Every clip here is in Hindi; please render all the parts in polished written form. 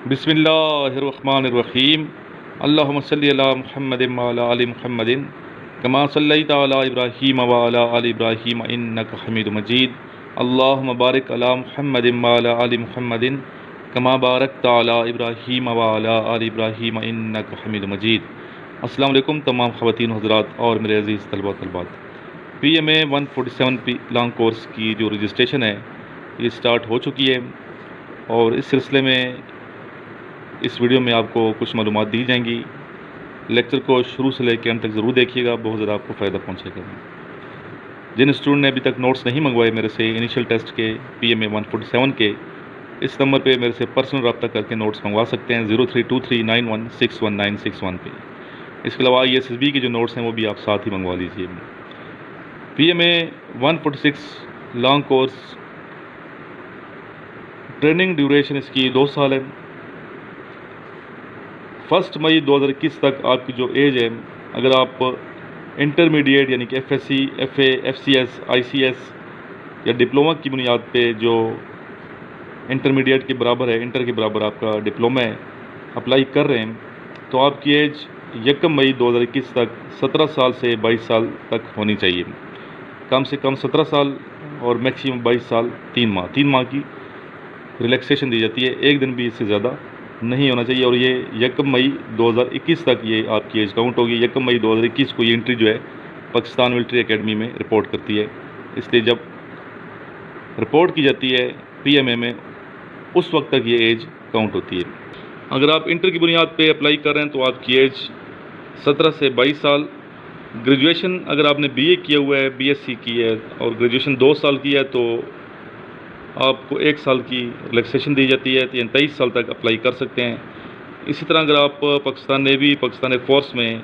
बिस्मिल्लाहिर्रहमानिर्रहीम। अल्लाहुम्मा सल्लि अला मुहम्मदिन व अला आलि मुहम्मदिन कमा सल्लैता अला इब्राहीम व अला आलि इब्राहीम इन्नका हमीदुम मजीद। अल्लाहुम्मा बारिक अला मुहम्मदिन व अला आलि मुहम्मदिन कमा बारकता अला इब्राहीम व अला आलि इब्राहीम इन्नका हमीदुम मजीद। अस्सलाम वालेकुम तमाम ख़वातीन हज़रात और मेरे अज़ीज़ तलबा तलबात। PMA 147 लॉन्ग कोर्स की जो रजिस्ट्रेशन है ये स्टार्ट हो चुकी है और इस सिलसिले में इस वीडियो में आपको कुछ मालूमात दी जाएंगी। लेक्चर को शुरू से लेकर अंत तक ज़रूर देखिएगा, बहुत ज़्यादा आपको फ़ायदा पहुंचेगा। जिन स्टूडेंट ने अभी तक नोट्स नहीं मंगवाए मेरे से इनिशियल टेस्ट के PMA 147 के, इस नंबर पे मेरे से पर्सनल रब्ता करके नोट्स मंगवा सकते हैं 032391619161 पे। इसके अलावा ISSB के जो नोट्स हैं वो भी आप साथ ही मंगवा लीजिए। PMA 146 long course training duration इसकी 2 साल है। 1 मई 2021 तक आपकी जो एज है, अगर आप इंटरमीडिएट यानी कि FSC, FA, FCS, ICS या डिप्लोमा की बुनियाद पे जो इंटरमीडिएट के बराबर है, इंटर के बराबर आपका डिप्लोमा है, अप्लाई कर रहे हैं तो आपकी एज 1 मई 2021 तक 17 साल से 22 साल तक होनी चाहिए। कम से कम 17 साल और मैक्सिमम 22 साल 3 माह की रिलैक्सेशन दी जाती है। एक दिन भी इससे ज़्यादा नहीं होना चाहिए और ये 1 मई 2021 तक ये आपकी एज काउंट होगी। 1 मई 2021 को ये एंट्री जो है पाकिस्तान मिलिट्री एकेडमी में रिपोर्ट करती है, इसलिए जब रिपोर्ट की जाती है PMA में उस वक्त तक ये एज काउंट होती है। अगर आप इंटर की बुनियाद पे अप्लाई कर रहे हैं तो आपकी एज 17 से 22 साल। ग्रेजुएशन अगर आपने BA किया हुआ है, BSc की है और ग्रेजुएशन 2 साल की है तो आपको 1 साल की रिलैक्सेशन दी जाती है, तो 23 साल तक अप्लाई कर सकते हैं। इसी तरह अगर आप पाकिस्तान नेवी, पाकिस्तान एयरफोर्स में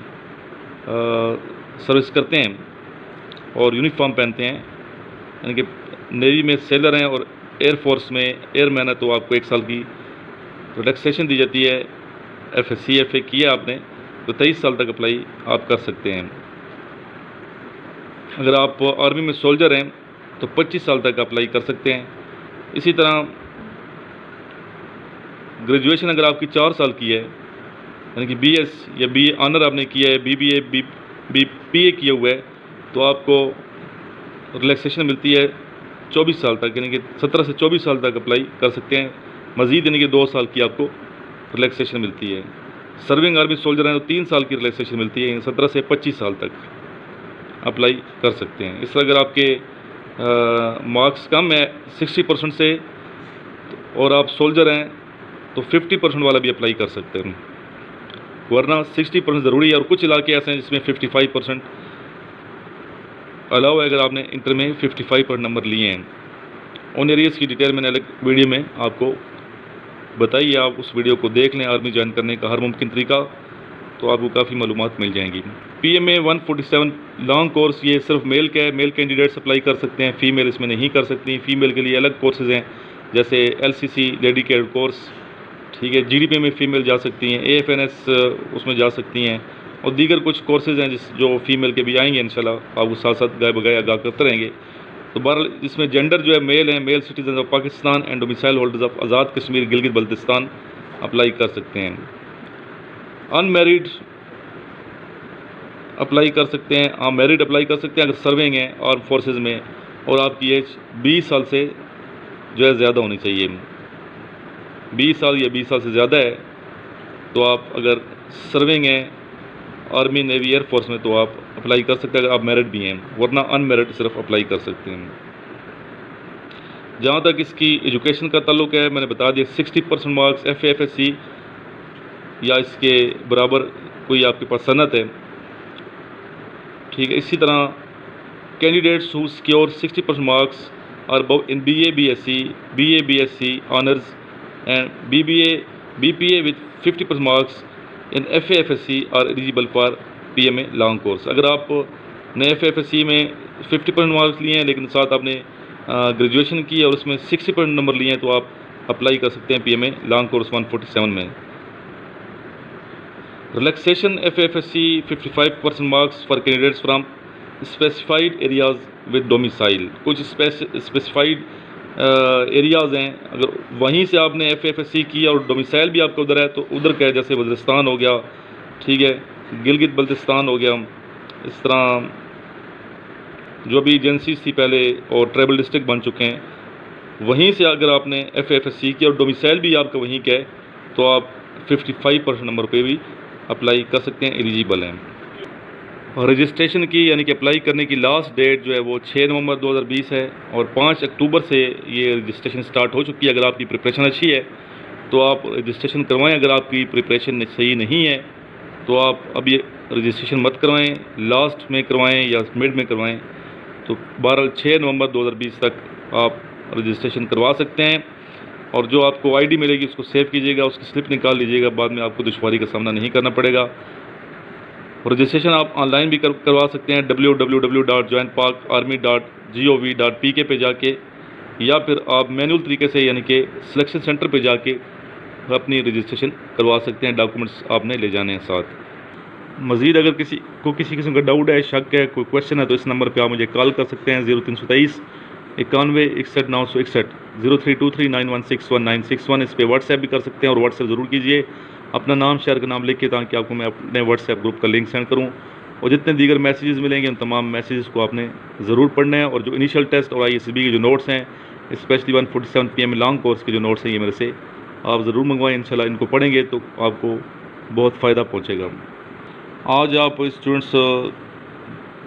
सर्विस करते हैं और यूनिफॉर्म पहनते हैं, यानी कि नेवी में सेलर हैं और एयरफोर्स में एयरमैन है, तो आपको 1 साल की रिलैक्सेशन दी जाती है। FSC, FA किया आपने तो 23 साल तक अप्लाई आप कर सकते हैं। अगर आप आर्मी में सोल्जर हैं तो 25 साल तक अप्लाई कर सकते हैं। इसी तरह ग्रेजुएशन अगर आपकी 4 साल की है, यानी कि BS या BA ऑनर आपने किया है, BBA, BPA किया हुआ है, तो आपको रिलैक्सेशन मिलती है 24 साल तक, यानी कि 17 से 24 साल तक अप्लाई कर सकते हैं। मज़ीद यानी कि 2 साल की आपको रिलैक्सेशन मिलती है। सर्विंग आर्मी सोल्जर हैं तो 3 साल की रिलैक्सेशन मिलती है, 17 से 25 साल तक अप्लाई कर सकते हैं। इस तरह अगर आपके मार्क्स कम है 60% से और आप सोल्जर हैं तो 50% वाला भी अप्लाई कर सकते हैं, वरना 60% ज़रूरी है। और कुछ इलाके ऐसे हैं जिसमें 55% अलाउ है। अगर आपने इंटर में 55% नंबर लिए हैं, उन एरियाज़ की डिटेल मैंने अलग वीडियो में आपको बताइए, आप उस वीडियो को देख लें। आर्मी ज्वाइन करने का हर मुमकिन तरीका, तो आपको काफ़ी मालूमात मिल जाएंगी। PMA 147 लॉन्ग कोर्स ये सिर्फ मेल का है, मेल कैंडिडेट्स अप्लाई कर सकते हैं, फ़ीमेल इसमें नहीं कर सकती। फ़ीमेल के लिए अलग कोर्सेज़ हैं, जैसे LCC लेडी कैडेट कोर्स, ठीक है, GDP में फ़ीमेल जा सकती हैं, AFNS उसमें जा सकती हैं और दीगर कुछ कोर्सेज़ हैं जो फ़ीमेल के भी आएंगे इंशाल्लाह, आपको साथ साथ गाय बगाए आगाह करते रहेंगे। तो बहरहाल इसमें जेंडर जो है मेल है, male citizen of Pakistan and domicile holders of Azad Kashmir Gilgit Baltistan apply कर सकते हैं। अनमैरिड अप्लाई कर सकते हैं, आप मैरिड अप्लाई कर सकते हैं अगर सर्विंग हैं आर्म फोर्सेज में और आपकी एज 20 साल से जो है ज़्यादा होनी चाहिए। 20 साल या 20 साल से ज़्यादा है तो आप अगर सर्विंग हैं आर्मी, नेवी, एयरफोर्स में तो आप अप्लाई कर सकते हैं अगर आप मैरिड भी हैं, वरना अनमैरिड सिर्फ अप्लाई कर सकते हैं। जहाँ तक इसकी एजुकेशन का ताल्लुक है, मैंने बता दिया 60% मार्क्स FA, FSC या इसके बराबर कोई आपके पास सनत है, ठीक है। इसी तरह candidates who secure 60% marks are in BA, BSc, BA, BSc honours and BPA with 50% marks in FA, FSC are eligible for PMA long course. अगर आप ने FA, FSC में 50% मार्क्स लिए हैं लेकिन साथ आपने ग्रेजुएशन की है और उसमें 60% नंबर लिए हैं तो आप अप्लाई कर सकते हैं PMA लॉन्ग कोर्स 147 में। Relaxation FA, FSC 55% marks for candidates from specified areas with domicile. कुछ स्पेसिफाइड एरियाज़ हैं, अगर वहीं से आपने FA/FSC की और डोमिसाइल भी आपका उधर है तो उधर का है, जैसे वज़ीरिस्तान हो गया, ठीक है, गिलगित बल्तिस्तान हो गया, इस तरह जो भी एजेंसीज थी पहले और ट्राइबल डिस्ट्रिक्ट बन चुके हैं, वहीं से अगर आपने FA/FSC की और डोमिसाइल भी आपका वहीं का है तो आप 55% नंबर पे भी अप्लाई कर सकते हैं, एलिजिबल हैं। और रजिस्ट्रेशन की यानी कि अप्लाई करने की लास्ट डेट जो है वो 6 नवंबर 2020 है और 5 अक्टूबर से ये रजिस्ट्रेशन स्टार्ट हो चुकी है। अगर आपकी प्रिपरेशन अच्छी है तो आप रजिस्ट्रेशन करवाएं, अगर आपकी प्रिपरेशन सही नहीं है तो आप अब ये रजिस्ट्रेशन मत करवाएं, लास्ट में करवाएं या मिड में करवाएं। तो 6 नवंबर 2020 तक आप रजिस्ट्रेशन करवा सकते हैं और जो आपको आईडी मिलेगी उसको सेव कीजिएगा, उसकी स्लिप निकाल लीजिएगा, बाद में आपको दुश्वारी का सामना नहीं करना पड़ेगा। रजिस्ट्रेशन आप ऑनलाइन भी करवा सकते हैं www.joinparkarmy.gov.pk पे जाके, या फिर आप मैनुअल तरीके से यानी कि सिलेक्शन सेंटर पे जाके अपनी रजिस्ट्रेशन करवा सकते हैं। डॉक्यूमेंट्स आपने ले जाने हैं साथ। मज़ीद अगर किसी किस्म का डाउट है, शक है, कोई क्वेश्चन है तो इस नंबर पे आप मुझे कॉल कर सकते हैं 0323 91 61 961 03239161 इस पर व्हाट्सएप भी कर सकते हैं और व्हाट्सएप ज़रूर कीजिए, अपना नाम शहर का नाम लिख के, ताकि आपको मैं अपने व्हाट्सएप ग्रुप का लिंक सेंड करूं। और जितने दीगर मैसेजेस मिलेंगे उन तमाम मैसेजेस को आपने ज़रूर पढ़ना है। और जो इनिशियल टेस्ट और ISB के जो नोट्स हैं, स्पेशली 147 PM लॉन्ग कोर्स के जो नोट्स हैं, ये मेरे से आप ज़रूर मंगवाएं। इंशाल्लाह इनको पढ़ेंगे तो आपको बहुत फ़ायदा पहुँचेगा। आज आप स्टूडेंट्स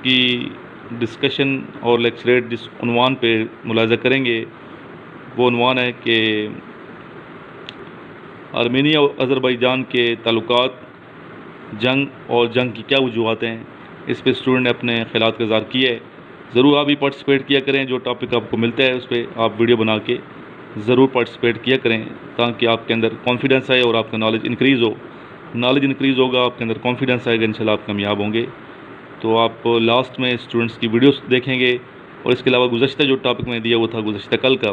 की डिस्कशन और लेक्चरेट जिस उन्वान पे मुलाज़ा करेंगे वो उन्वान है कि आर्मेनिया और अज़रबैजान के ताल्लुकात, जंग और जंग की क्या वजूहत हैं, इस पे स्टूडेंट ने अपने ख़यालात का इज़हार किया है। ज़रूर आप भी पार्टिसिपेट किया करें, जो टॉपिक आपको मिलता है उस पर आप वीडियो बना के ज़रूर पार्टिसिपेट किया करें, ताकि आपके अंदर कॉन्फिडेंस आए और आपका नॉलेज इंक्रीज़ हो। नॉलेज इंक्रीज़ होगा, आपके अंदर कॉन्फिडेंस आएगा, इंशाल्लाह आप कामयाब होंगे। तो आप लास्ट में स्टूडेंट्स की वीडियोस देखेंगे और इसके अलावा गुज़श्ता जो टॉपिक मैंने दिया वो था गुज़श्ता कल का,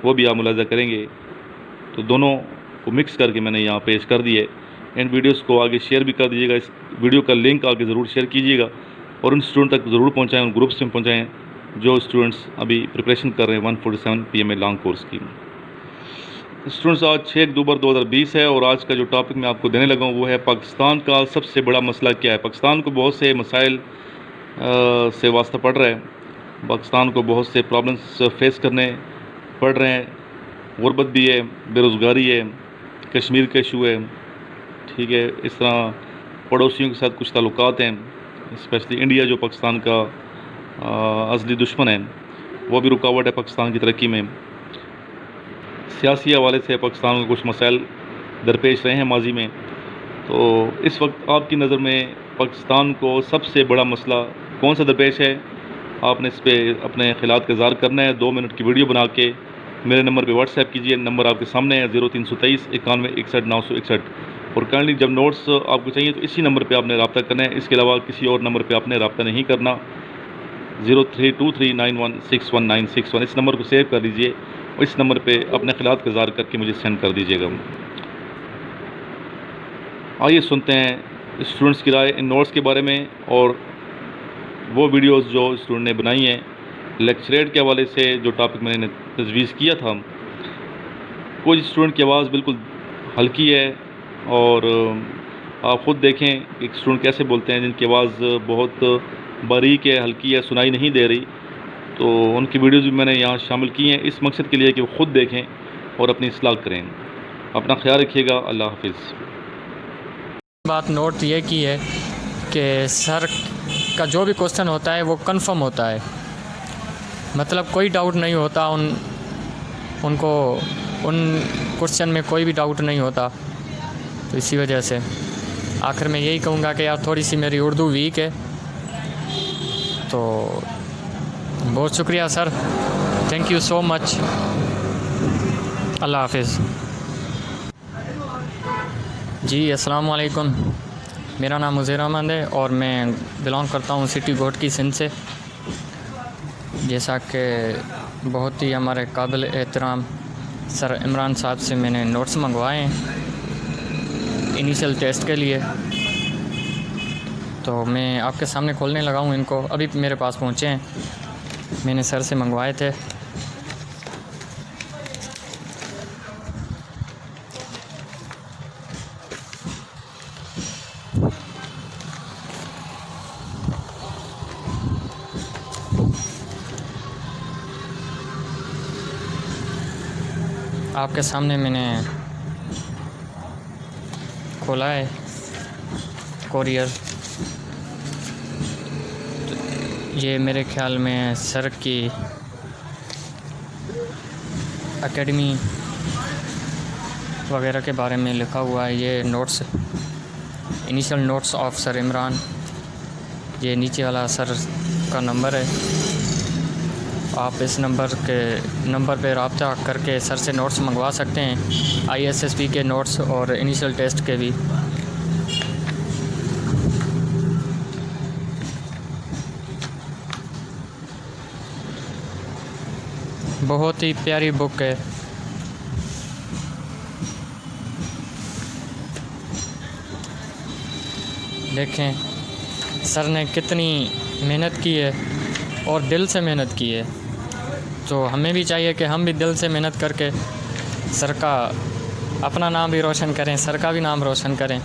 वो भी आप मुलाज़ा करेंगे। तो दोनों को मिक्स करके मैंने यहाँ पेश कर दिए। इन वीडियोस को आगे शेयर भी कर दीजिएगा, इस वीडियो का लिंक आगे ज़रूर शेयर कीजिएगा और उन स्टूडेंट तक ज़रूर पहुँचाएँ, उन ग्रुप्स में पहुँचाएँ जो स्टूडेंट्स अभी प्रिपरेशन कर रहे हैं 147 PMA लॉन्ग कोर्स की। स्टूडेंट्स, आज 6 अक्टूबर 2020 है और आज का जो टॉपिक मैं आपको देने लगा हूँ वो है पाकिस्तान का सबसे बड़ा मसला क्या है। पाकिस्तान को बहुत से मसाइल से वास्ता पड़ रहा है, पाकिस्तान को बहुत से प्रॉब्लम्स फेस करने पड़ रहे हैं। गुरबत भी है, बेरोज़गारी है, कश्मीर का इशू है, ठीक है, इस तरह पड़ोसियों के साथ कुछ ताल्लुकात हैं, स्पेशली इंडिया जो पाकिस्तान का असली दुश्मन है, वो भी रुकावट है पाकिस्तान की तरक्की में। सियासी हवाले से पाकिस्तान में कुछ मसाइल दरपेश रहे हैं माजी में। तो इस वक्त आपकी नज़र में पाकिस्तान को सबसे बड़ा मसला कौन सा दरपेश है, आपने इस पर अपने ख़यालात का इज़हार करना है। 2 मिनट की वीडियो बना के मेरे नंबर पे व्हाट्सएप कीजिए। नंबर आपके सामने है 0323 91 61 961। और काइंडली जब नोट्स आपको चाहिए तो इसी नंबर पे आपने रब्ता करना है, इसके अलावा किसी और नंबर पे आपने रब्ता नहीं करना। 0323916191 इस नंबर को सेव कर लीजिए और इस नंबर पे अपने ख़यालात का इज़हार करके मुझे सेंड कर दीजिएगा। आइए सुनते हैं स्टूडेंट्स की राय इन नोट्स के बारे में और वो वीडियोस जो स्टूडेंट ने बनाई हैं लेक्चरेट के हवाले से, जो टॉपिक मैंने तजवीज़ किया था। कुछ स्टूडेंट की आवाज़ बिल्कुल हल्की है और आप ख़ुद देखें कि स्टूडेंट कैसे बोलते हैं जिनकी आवाज़ बहुत बारीक है, हल्की है, सुनाई नहीं दे रही। तो उनकी वीडियोज़ भी मैंने यहाँ शामिल की हैं इस मकसद के लिए कि वो ख़ुद देखें और अपनी इस्लाह करें। अपना ख्याल रखिएगा। अल्लाह हाफिज़। बात नोट ये की है कि सर का जो भी क्वेश्चन होता है वो कंफर्म होता है, मतलब कोई डाउट नहीं होता उनको उन क्वेश्चन में कोई भी डाउट नहीं होता। तो इसी वजह से आखिर में यही कहूँगा कि यार थोड़ी सी मेरी उर्दू वीक है। तो बहुत शुक्रिया sir, thank you so much. अल्लाह हाफिज़। जी अस्सलाम वालेकुम, मेरा नाम उज़ैर अहमद है और मैं बिलोंग करता हूँ सिटी गोट की सिंध से। जैसा कि बहुत ही हमारे काबिल एहतराम सर इमरान साहब से मैंने नोट्स मंगवाए हैं इनिशियल टेस्ट के लिए, तो मैं आपके सामने खोलने लगा हूँ इनको। अभी मेरे पास पहुँचे हैं, मैंने सर से मंगवाए थे। आपके सामने मैंने खोला है कोरियर। ये मेरे ख्याल में सर की एकेडमी वगैरह के बारे में लिखा हुआ है। ये notes, initial notes of sir Imran. ये नीचे वाला सर का नंबर है। आप इस नंबर पे रब्ता करके सर से नोट्स मंगवा सकते हैं, ISSB के नोट्स और इनिशियल टेस्ट के भी। बहुत ही प्यारी बुक है। देखें सर ने कितनी मेहनत की है और दिल से मेहनत की है। तो हमें भी चाहिए कि हम भी दिल से मेहनत करके सर का अपना नाम भी रोशन करें, सर का भी नाम रोशन करें।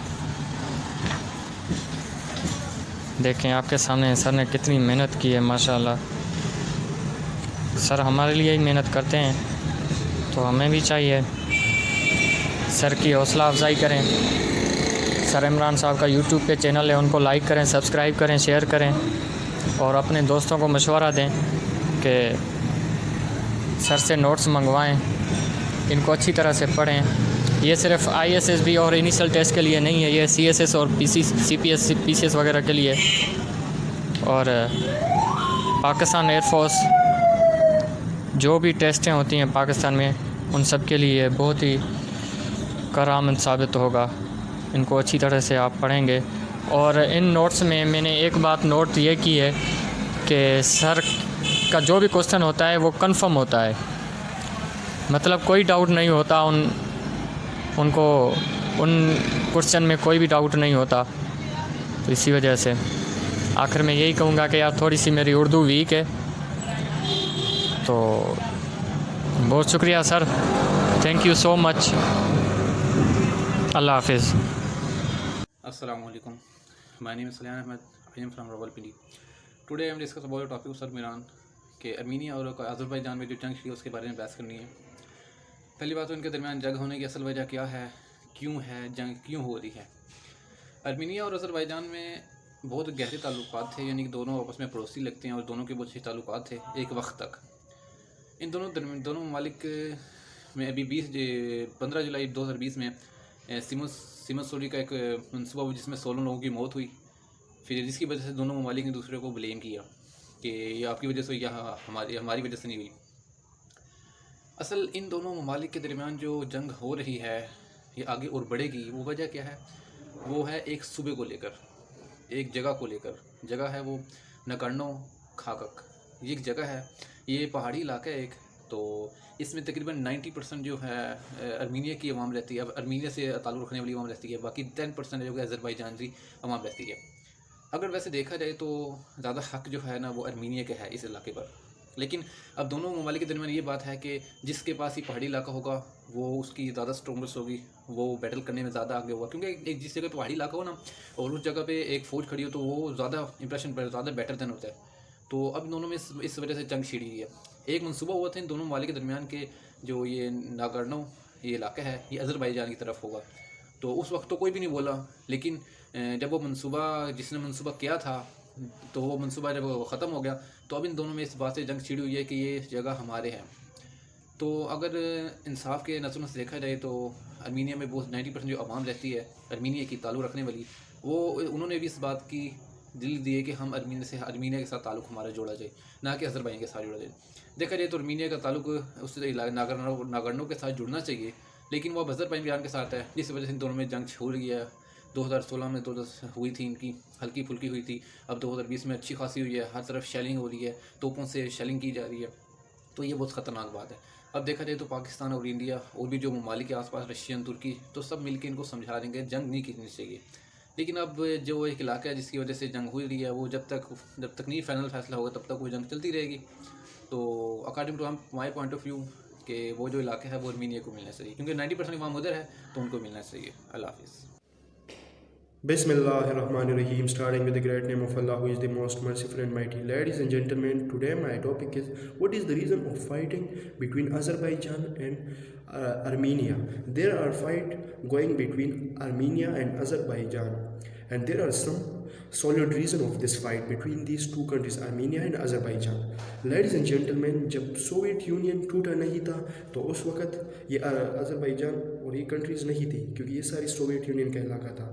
देखें आपके सामने सर ने कितनी मेहनत की है, माशाल्लाह। सर हमारे लिए ही मेहनत करते हैं, तो हमें भी चाहिए सर की हौसला अफजाई करें। सर इमरान साहब का यूट्यूब पे चैनल है, उनको लाइक करें, सब्सक्राइब करें, शेयर करें और अपने दोस्तों को मशवरा दें कि सर से नोट्स मंगवाएं, इनको अच्छी तरह से पढ़ें। ये सिर्फ ISSB और इनिशियल टेस्ट के लिए नहीं है, ये CSS और CPS PCS वगैरह के लिए। और पाकिस्तान एयरफोर्स जो भी टेस्टें होती हैं पाकिस्तान में, उन सब के लिए बहुत ही करामत साबित होगा। इनको अच्छी तरह से आप पढ़ेंगे। और इन नोट्स में मैंने एक बात नोट ये की है कि सर का जो भी क्वेश्चन होता है वो कंफर्म होता है, मतलब कोई डाउट नहीं होता उनको उन क्वेश्चन में कोई भी डाउट नहीं होता। तो इसी वजह से आखिर में यही कहूँगा कि यार थोड़ी सी मेरी उर्दू वीक है। तो बहुत शुक्रिया sir, thank you so much. अल्लाह हाफिज़। Assalamu alaikum. My name is Salyan Ahmed. I am from Rawalpindi. Today I am discuss about the topic of Sir Iran कि अर्मीनिया और अज़रबैजान में जो जंग थी उसके बारे में बहस करनी है। पहली बात तो इनके दरमियान जंग होने की असल वजह क्या है, क्यों है जंग, क्यों हो रही है। अर्मीनिया और अज़रबैजान में बहुत गहरे ताल्लुकात थे, यानी कि दोनों आपस में पड़ोसी लगते हैं और दोनों के बहुत अच्छे ताल्लुकात थे एक वक्त तक। इन दोनों ममालिक में अभी 15 जुलाई 2020 में सीमस सोरी का एक मनसूबा हुआ जिसमें 16 लोगों की मौत हुई। फिर जिसकी वजह से दोनों ममालिक ने दूसरे को ब्लेम किया कि ये आपकी वजह से, या हमारी वजह से नहीं हुई। असल इन दोनों ममालिक के दरमियान जो जंग हो रही है ये आगे और बढ़ेगी। वो वजह क्या है, वो है एक सूबे को लेकर, एक जगह को लेकर। जगह है वो नगर्नो खाकक, ये एक जगह है, ये पहाड़ी इलाका है एक। तो इसमें तकरीबन 90% जो है अर्मीनिया की आवाम रहती है। अब अर्मीनिया से ताल्लुक़ रखने वाली आवाम रहती है, बाकी 10% जो है अज़रबैजान की आवाम रहती है। अगर वैसे देखा जाए तो ज़्यादा हक़ जो है ना वो अर्मीनिया का है इस इलाके पर। लेकिन अब दोनों ममालिक के दरमियान ये बात है कि जिसके पास ही पहाड़ी इलाका होगा वो उसकी ज़्यादा स्ट्रॉन्गेस्ट होगी, वो बैटल करने में ज़्यादा आगे होगा। क्योंकि एक जिस जगह पहाड़ी इलाका हो ना और उस जगह पे एक फ़ौज खड़ी हो तो वो ज़्यादा इंप्रेशन पर ज़्यादा बेटर देन होता है। तो अब दोनों में इस वजह से जंग छिड़ी है। एक मनसूबा हुआ था इन दोनों ममालिक के दरमियान के जो ये नागर्नो ये इलाका है ये अज़रबैजान की तरफ होगा। तो उस वक्त तो कोई भी नहीं बोला, लेकिन जब वो मनसूबा जिसने मनसूबा किया था तो वो मनसूबा जब ख़त्म हो गया तो अब इन दोनों में इस बात से जंग छिड़ी हुई है कि ये जगह हमारे हैं। तो अगर इंसाफ के नज़र से देखा जाए तो अर्मीनिया में बहुत 90% जो आवाम रहती है अर्मीनिया की ताल्लुक़ रखने वाली, वो उन्होंने भी इस बात की दिल दिए कि हम अर्मीनिया के साथ ताल्लुक़ हमारा जोड़ा जाए, ना कि अज़रबैजान के साथ जोड़ा जाए। देखा जाए तो अर्मीनिया का ताल्लुक़ उससे नागर्नो के साथ जुड़ना चाहिए, लेकिन वो अज़रबैजान के साथ है, जिस वजह से इन दोनों में जंग हो रही है। 2016 में तो हुई थी इनकी, हल्की फुल्की हुई थी। अब 2020 में अच्छी खासी हुई है, हर तरफ शेलिंग हो रही है, तोपों से शेलिंग की जा रही है। तो ये बहुत ख़तरनाक बात है। अब देखा जाए तो पाकिस्तान और इंडिया और भी जो ममालिक के आसपास रशियन, तुर्की, तो सब मिलकर इनको समझा देंगे जंग नहीं करनी चाहिए। लेकिन अब जो एक इलाका है जिसकी वजह से जंग हुई रही है वो जब तक नहीं फाइनल फैसला होगा तब तक वो जंग चलती रहेगी। तो according to my point of view कि वो जो इलाका है वो अर्मीनिया को मिलना चाहिए, क्योंकि 90% आवाम उधर है तो उनको मिलना चाहिए। अल्लाह हाफिज़। Bismillahirrahmanirrahim, starting with the great name of Allah, who is the most merciful and mighty. Ladies and gentlemen, today my topic is what is the reason of fighting between Azerbaijan and Armenia. There are fight going between Armenia and Azerbaijan, and there are some solid reason of this fight between these two countries, Armenia and Azerbaijan. Ladies and gentlemen, जब सोवियत यूनियन टूटा नहीं था तो उस वक़्त ये अज़रबैजान और ये कंट्रीज़ नहीं थी, क्योंकि ये सारी सोवियत यूनियन का इलाका था।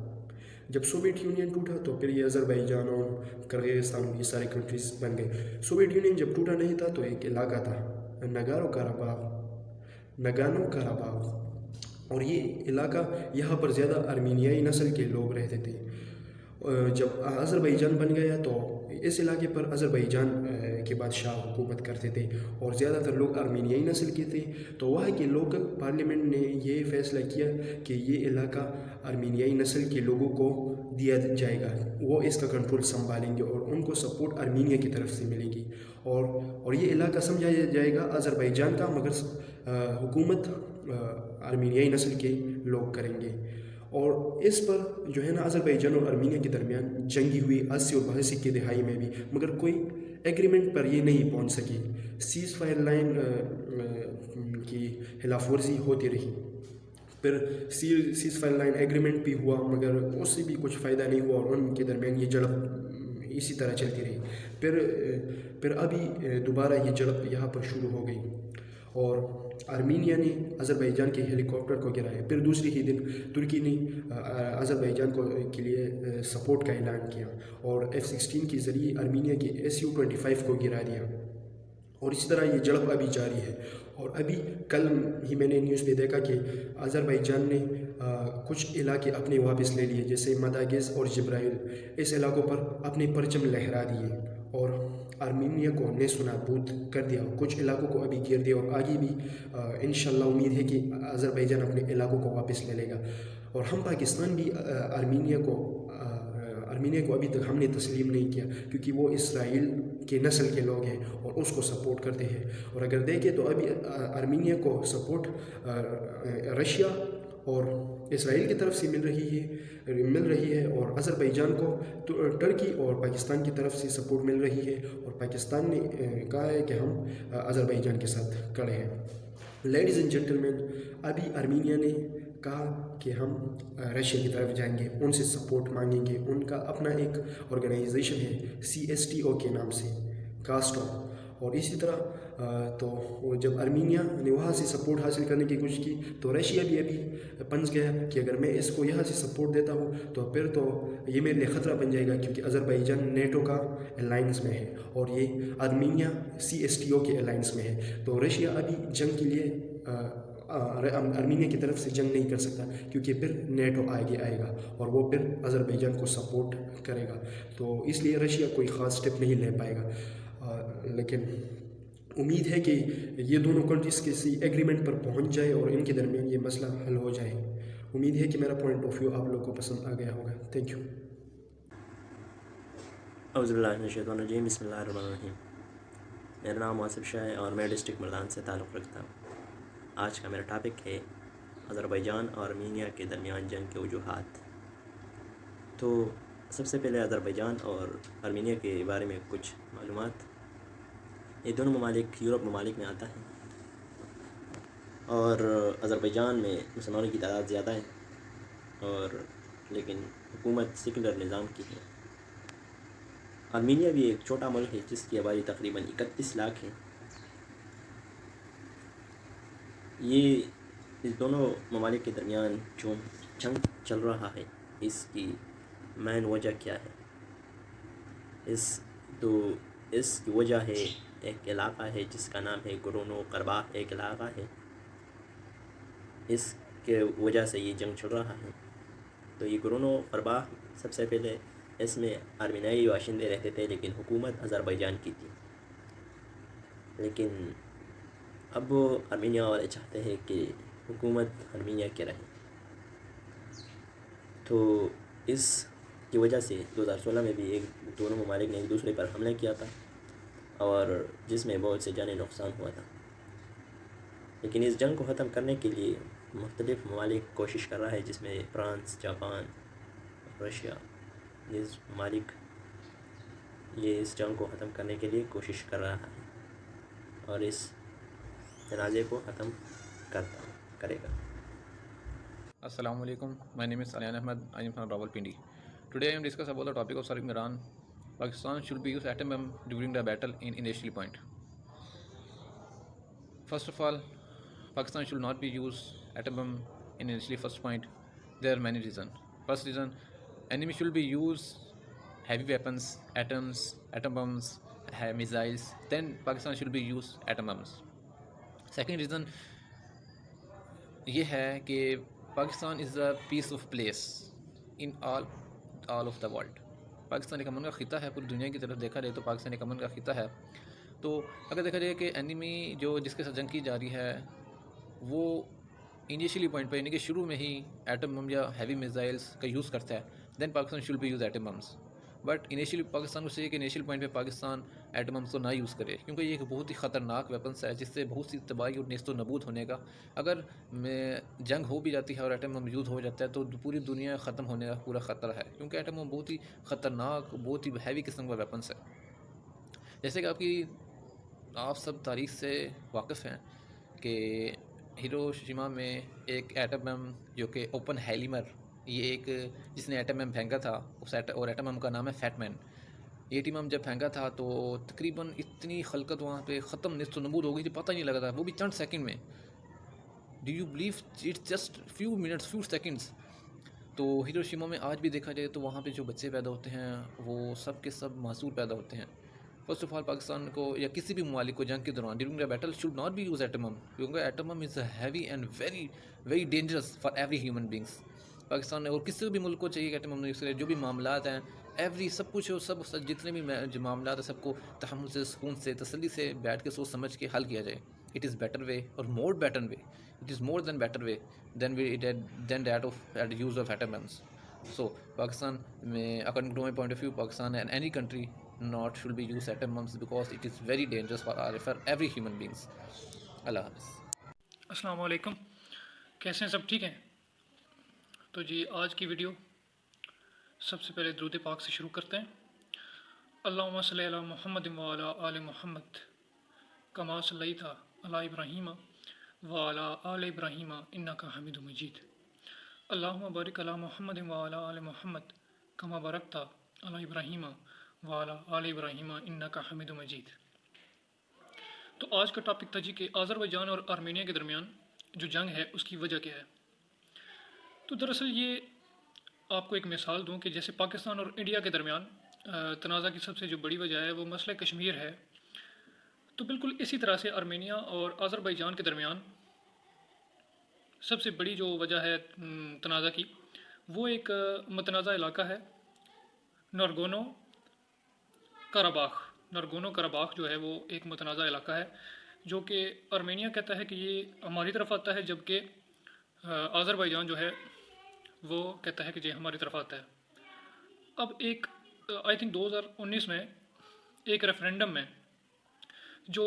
जब सोवियत यूनियन टूटा तो फिर ये अज़रबैजान और किर्गिस्तान ये सारे कंट्रीज़ बन गए। सोवियत यूनियन जब टूटा नहीं था तो एक इलाका था नगानो कराबाग, और ये इलाका यहाँ पर ज़्यादा अर्मीनियाई नस्ल के लोग रहते थे। जब अज़रबैजान बन गया तो इस इलाके पर अज़रबैजान के बादशाह हुकूमत करते थे और ज़्यादातर लोग अर्मीनियाई नस्ल के थे। तो वहाँ के लोकल पार्लियामेंट ने ये फ़ैसला किया कि ये इलाका अर्मीनियाई नस्ल के लोगों को दिया जाएगा, वो इसका कंट्रोल संभालेंगे और उनको सपोर्ट अर्मीनिया की तरफ से मिलेगी और ये इलाका समझा जाएगा अज़रबैजान का, मगर हुकूमत अर्मीनियाई नस्ल के लोग करेंगे। और इस पर जो है ना अज़रबैजान और अर्मीनिया के दरमियान जंगी हुई 80 और 82 की दहाई में भी, मगर कोई एग्रीमेंट पर ये नहीं पहुंच सकी। सीज़ फायर लाइन की खिलाफवर्जी होती रही। फिर सीज़ फायर लाइन एग्रीमेंट भी हुआ, मगर उससे भी कुछ फ़ायदा नहीं हुआ और उनके दरमियान ये झड़प इसी तरह चलती रही। फिर अभी दोबारा ये झड़प यहाँ पर शुरू हो गई और आर्मीनिया ने अज़रबैजान के हेलीकॉप्टर को गिराया। फिर दूसरे ही दिन तुर्की ने अज़रबैजान के लिए सपोर्ट का ऐलान किया और F-16 के ज़रिए आर्मीनिया के Su-25 को गिरा दिया और इसी तरह ये झड़प अभी जारी है। और अभी कल ही मैंने न्यूज़ में देखा कि अज़रबैजान ने कुछ इलाके अपने वापस ले लिए, जैसे मदागिस और जिब्राइल। इस इलाकों पर अपने परचम लहरा दिए और आर्मीनिया को नेस्तनाबूद कर दिया। कुछ इलाकों को अभी घेर दिया और आगे भी इंशाल्लाह उम्मीद है कि अज़रबैजान अपने इलाकों को वापस ले लेगा। और हम पाकिस्तान भी आर्मीनिया को अभी तक हमने तस्लीम नहीं किया, क्योंकि वो इसराइल के नस्ल के लोग हैं और उसको सपोर्ट करते हैं। और अगर देखें तो अभी आर्मीनिया को सपोर्ट रशिया और इसराइल की तरफ से मिल रही है और अज़रबैजान को तो टर्की और पाकिस्तान की तरफ से सपोर्ट मिल रही है और पाकिस्तान ने कहा है कि हम अज़रबैजान के साथ खड़े हैं। लेडीज़ एंड जेंटलमैन, अभी आर्मीनिया ने कहा कि हम रशिया की तरफ जाएंगे, उनसे सपोर्ट मांगेंगे। उनका अपना एक ऑर्गेनाइजेशन है CSTO के नाम से, कास्टो। और इसी तरह तो जब आर्मीनिया ने वहाँ से सपोर्ट हासिल करने की कोशिश की तो रशिया भी अभी पंच गया कि अगर मैं इसको यहाँ से सपोर्ट देता हूँ तो फिर तो ये मेरे लिए ख़तरा बन जाएगा, क्योंकि अज़रबैजान नेटो का अलायंस में है और ये आर्मीनिया CSTO के अलायंस में है। तो रशिया अभी जंग के लिए आर्मीनिया की तरफ से जंग नहीं कर सकता, क्योंकि फिर नेटो आगे आएगा और वो फिर अज़रबैजान को सपोर्ट करेगा। तो इसलिए रशिया कोई ख़ास स्टेप नहीं ले पाएगा। लेकिन उम्मीद है कि ये दोनों कंट्रीज़ किसी एग्रीमेंट पर पहुंच जाए और इनके दरमियान ये मसला हल हो जाए। उम्मीद है कि मेरा पॉइंट ऑफ व्यू आप लोगों को पसंद आ गया होगा। Thank you. औज़ुबिल्लाहिमिनश्शैतानिर्रजीम, बिस्मिल्लाहिर्रहमानिर्रहीम। मेरा नाम आसिफ शाह है और मैं डिस्ट्रिक्ट मलदान से ताल्लुक़ रखता हूँ। आज का मेरा टॉपिक है अज़रबैजान और आर्मीनिया के दरमियान जंग के वजूहात। तो सबसे पहले अज़रबैजान और आर्मीनिया के बारे में कुछ मालूमात। ये दोनों ममालिक यूरोप ममालिक में आता है और अज़रबैजान में मुसलमानों की तादाद ज़्यादा है और लेकिन हुकूमत सेकुलर निज़ाम की है। आर्मीनिया भी एक छोटा मुल्क है जिसकी आबादी तकरीबन 31 लाख है। ये इस दोनों ममालिक के दरमियान जो जंग चल रहा है इसकी मेन वजह क्या है? इसकी वजह है एक इलाक़ा है जिसका नाम है गोरोनो करबाख। एक इलाक़ा है, इसके वजह से ये जंग चल रहा है। तो ये गोरोनो करबाख सबसे पहले इसमें आर्मीनियाई बाशिंदे रहते थे, लेकिन हुकूमत अज़रबैजान की थी। लेकिन अब आर्मीनिया वाले चाहते हैं कि हुकूमत आर्मीनिया के रहे। तो इसकी वजह से 2016 में भी दोनों ममालिक ने एक दूसरे पर हमला किया था और जिसमें बहुत से जानी नुकसान हुआ था। लेकिन इस जंग को ख़त्म करने के लिए मुख्तलिफ़ ममालिक कोशिश कर रहा है, जिसमें फ्रांस, जापान रशिया जिस ममालिक ये इस जंग को ख़त्म करने के लिए कोशिश कर रहा है और इस तनाज़े को ख़त्म करेगा। Assalamu alaikum. My name is Salyan Ahmed. I am from Rawalpindi. Today I am discussing about the topic of Sarif Iran. Pakistan should be used atom bomb during the battle in initial point. First of all, Pakistan should not be used atom bomb in initially first point. There are many reasons. First reason, enemy should be used heavy weapons, atoms, atom bombs, missiles. Then Pakistan should be used atom bombs. Second reason ये है कि Pakistan is a piece of place in all of the world. Pakistan एक अमन का ख़िता है, पूरी दुनिया की तरफ देखा जाए तो पाकिस्तान एक अमन का ख़िता है। तो अगर देखा जाए कि एनिमी जो जिसके साथ जंग की जा रही है वो इनिशियली पॉइंट पर यानी कि शुरू में ही एटम बम या हैवी मिसाइल्स का यूज़ करता है, then Pakistan should be use atom bombs. But initially Pakistan को चाहिए कि इनिशियल पॉइंट पे पाकिस्तान एटम बम्स को ना यूज़ करे, क्योंकि ये एक बहुत ही ख़तरनाक वेपन्स है जिससे बहुत सी तबाही और नेस्तो नबूद होने का, अगर जंग हो भी जाती है और एटम बम यूज़ हो जाता है तो पूरी दुनिया ख़त्म होने का पूरा ख़तरा है, क्योंकि एटम बम बहुत ही ख़तरनाक, बहुत ही हैवी किस्म का वेपन्स है। जैसे कि आप सब तारीख़ से वाकिफ़ हैं कि हिरोशिमा में एक एटम बम जो कि ओपन हेलिमर, ये एक जिसने एटम बम फेंका था और एटम बम का नाम है फैटमैन। ये एटम बम जब फेंका था तो तकरीबन इतनी खलकत वहाँ पे ख़त्म नेस्तो नबूद हो गई थी, पता ही नहीं लगा था, वो भी चंद सेकंड में। Do you believe it's just few minutes, few seconds. तो हिरोशिमा में आज भी देखा जाए तो वहाँ पे जो बच्चे पैदा होते हैं वो सब के सब मासूम पैदा होते हैं। फर्स्ट ऑफ ऑल पाकिस्तान को या किसी भी ममालिक को जंग के दौरान during the battle should not be use atom bomb, क्योंकि atom bomb is heavy and very very dangerous for every human beings. Pakistan और किसी भी मुल्क को चाहिए कि एटम बम यूज़ करे। जो भी मामलात हैं एवरी सब कुछ सब जितने भी जो मामलात हैं सबको तहम्मुल से, सुकून से, तसल्ली से बैठ के सोच समझ के हल किया जाए। इट इज़ बेटर वे और more better way, it is more than better way than that of use of atom bombs. So Pakistan में according to my point of view Pakistan and any country not should be used atom bombs because it is very dangerous for every human beings. अल्लाह हाफ़िज़। अस्सलाम वालेकुम, कैसे हैं सब? ठीक हैं? तो जी आज की वीडियो सबसे पहले दुरूद पाक से शुरू करते हैं। अल्लाहुम्मा सल्ली अला मुहम्मद व अला आले मुहम्मद कमा सल्लैता अला इब्राहीम व अला आले इब्राहीम इन्नका हमीदुम मजीद। अल्लाहुम्मा बारिक अला मुहम्मद व अला आले मुहम्मद कमा बारकता अला इब्राहीम वाला आल इब्राहीम इन्नका हमीदुम मजीद। तो आज का टॉपिक था जी कि आज़रबाईजान और आर्मेनिया के दरमियान जो जंग है उसकी वजह क्या है। तो दरअसल ये आपको एक मिसाल दूं कि जैसे पाकिस्तान और इंडिया के दरमियान तनाज़ा की सबसे जो बड़ी वजह है वो मसला कश्मीर है, तो बिल्कुल इसी तरह से आर्मेनिया और आज़रबाईजान के दरमियान सबसे बड़ी जो वजह है तनाज़ा की वो एक मतनाज़ा इलाका है नागोर्नो कराबाख जो है वो एक मतनाज़ा इलाका है जो कि आर्मेनिया कहता है कि ये हमारी तरफ आता है, जबकि आज़रबाईजान जो है वो कहता है कि ये हमारी तरफ आता है। अब एक आई थिंक 2019 में एक रेफरेंडम में जो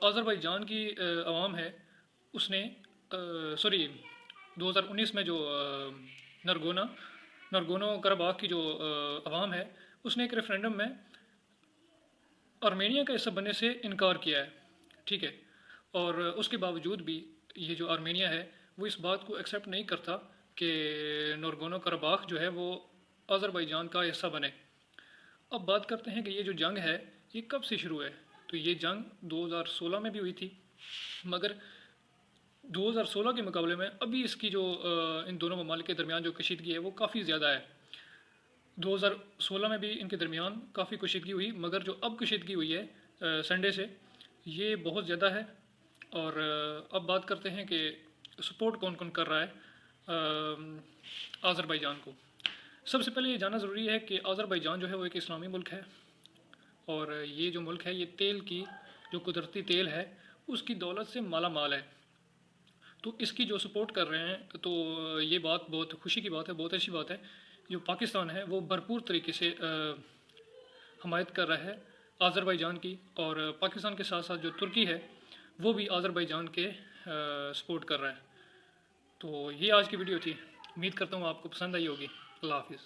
आज़रबाईजान की अवाम है उसने 2019 में जो नागोर्नो कराबाख की जो अवाम है उसने एक रेफरेंडम में आर्मेनिया का हिस्सा बनने से इनकार किया है, ठीक है। और उसके बावजूद भी ये जो आर्मेनिया है वो इस बात को एक्सेप्ट नहीं करता कि नागोर्नो कराबाख जो है वो आज़रबाईजान का हिस्सा बने। अब बात करते हैं कि ये जो जंग है ये कब से शुरू है। तो ये जंग 2016 में भी हुई थी, मगर 2016 के मुकाबले में अभी इसकी जो इन दोनों ममालिक के दरमियान जो कशीदगी है वो काफ़ी ज़्यादा है। 2016 में भी इनके दरमियान काफ़ी कशीदगी हुई, मगर जो अब कशीदगी हुई है संडे से ये बहुत ज़्यादा है। और अब बात करते हैं कि सपोर्ट कौन कौन कर रहा है आज़रबाईजान को। सबसे पहले ये जानना ज़रूरी है कि आज़रबाईजान जो है वो एक इस्लामी मुल्क है और ये जो मुल्क है ये तेल की जो कुदरती तेल है उसकी दौलत से माला माल है। तो इसकी जो सपोर्ट कर रहे हैं तो ये बात बहुत खुशी की बात है, बहुत अच्छी बात है। जो पाकिस्तान है वो भरपूर तरीके से हमायत कर रहा है आज़रबाईजान की, और पाकिस्तान के साथ साथ जो तुर्की है वो भी आज़रबाईजान के सपोर्ट कर रहा है। तो ये आज की वीडियो थी, उम्मीद करता हूँ आपको पसंद आई होगी। अल्लाह हाफिज़।